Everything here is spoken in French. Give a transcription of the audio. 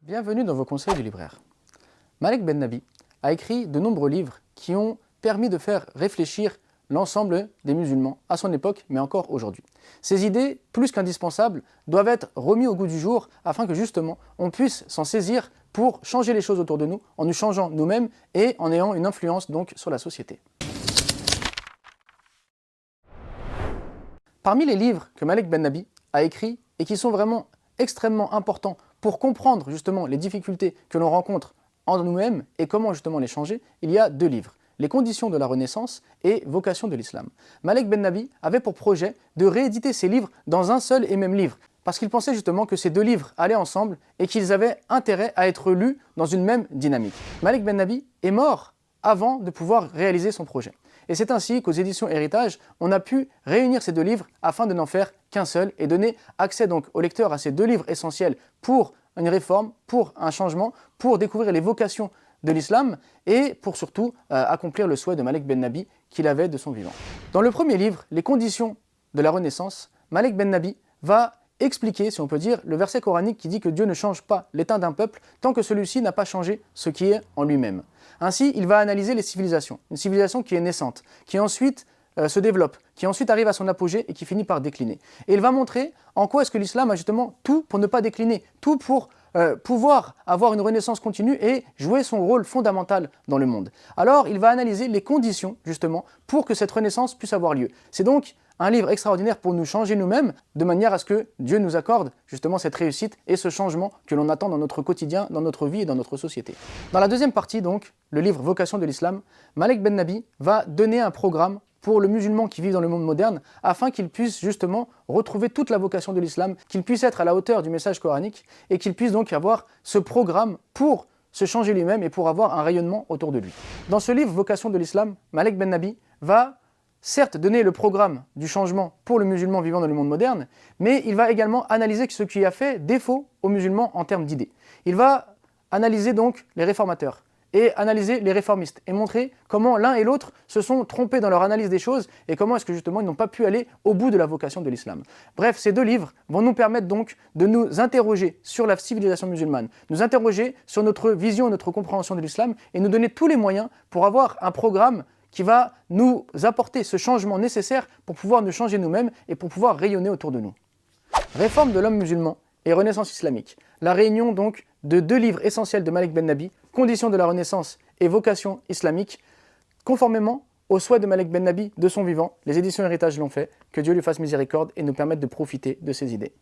Bienvenue dans vos conseils du libraire. Malek Ben Nabi a écrit de nombreux livres qui ont permis de faire réfléchir l'ensemble des musulmans à son époque, mais encore aujourd'hui. Ces idées, plus qu'indispensables, doivent être remises au goût du jour afin que justement on puisse s'en saisir pour changer les choses autour de nous, en nous changeant nous-mêmes et en ayant une influence donc sur la société. Parmi les livres que Malek Ben Nabi a écrits et qui sont vraiment extrêmement importants pour comprendre justement les difficultés que l'on rencontre en nous-mêmes et comment justement les changer, il y a deux livres. Les conditions de la Renaissance et Vocation de l'Islam. Malek Ben Nabi avait pour projet de rééditer ces livres dans un seul et même livre, parce qu'il pensait justement que ces deux livres allaient ensemble et qu'ils avaient intérêt à être lus dans une même dynamique. Malek Ben Nabi est mort avant de pouvoir réaliser son projet. Et c'est ainsi qu'aux éditions Héritage, on a pu réunir ces deux livres afin de n'en faire qu'un seul et donner accès donc au lecteur à ces deux livres essentiels pour une réforme, pour un changement, pour découvrir les vocations de l'islam et pour surtout accomplir le souhait de Malek Ben Nabi qu'il avait de son vivant. Dans le premier livre, Les conditions de la Renaissance, Malek Ben Nabi va expliquer, si on peut dire, le verset coranique qui dit que Dieu ne change pas l'état d'un peuple tant que celui-ci n'a pas changé ce qui est en lui-même. Ainsi, il va analyser les civilisations, une civilisation qui est naissante, qui ensuite se développe, qui ensuite arrive à son apogée et qui finit par décliner. Et il va montrer en quoi est-ce que l'islam a justement tout pour ne pas décliner, tout pour pouvoir avoir une renaissance continue et jouer son rôle fondamental dans le monde. Alors, il va analyser les conditions, justement, pour que cette renaissance puisse avoir lieu. C'est donc un livre extraordinaire pour nous changer nous-mêmes, de manière à ce que Dieu nous accorde justement cette réussite et ce changement que l'on attend dans notre quotidien, dans notre vie et dans notre société. Dans la deuxième partie, donc, le livre Vocation de l'Islam, Malek Ben Nabi va donner un programme pour le musulman qui vit dans le monde moderne, afin qu'il puisse justement retrouver toute la vocation de l'islam, qu'il puisse être à la hauteur du message coranique, et qu'il puisse donc avoir ce programme pour se changer lui-même et pour avoir un rayonnement autour de lui. Dans ce livre Vocation de l'Islam, Malek Ben Nabi va certes donner le programme du changement pour le musulman vivant dans le monde moderne, mais il va également analyser ce qui a fait défaut aux musulmans en termes d'idées. Il va analyser donc les réformateurs et analyser les réformistes et montrer comment l'un et l'autre se sont trompés dans leur analyse des choses et comment est-ce que justement ils n'ont pas pu aller au bout de la vocation de l'islam. Bref, ces deux livres vont nous permettre donc de nous interroger sur la civilisation musulmane, nous interroger sur notre vision, notre compréhension de l'islam et nous donner tous les moyens pour avoir un programme qui va nous apporter ce changement nécessaire pour pouvoir nous changer nous-mêmes et pour pouvoir rayonner autour de nous. Réforme de l'homme musulman et Renaissance islamique. La réunion donc de deux livres essentiels de Malek Ben Nabi, Conditions de la Renaissance et Vocation islamique, conformément au souhait de Malek Ben Nabi de son vivant. Les éditions Héritage l'ont fait, que Dieu lui fasse miséricorde et nous permette de profiter de ses idées.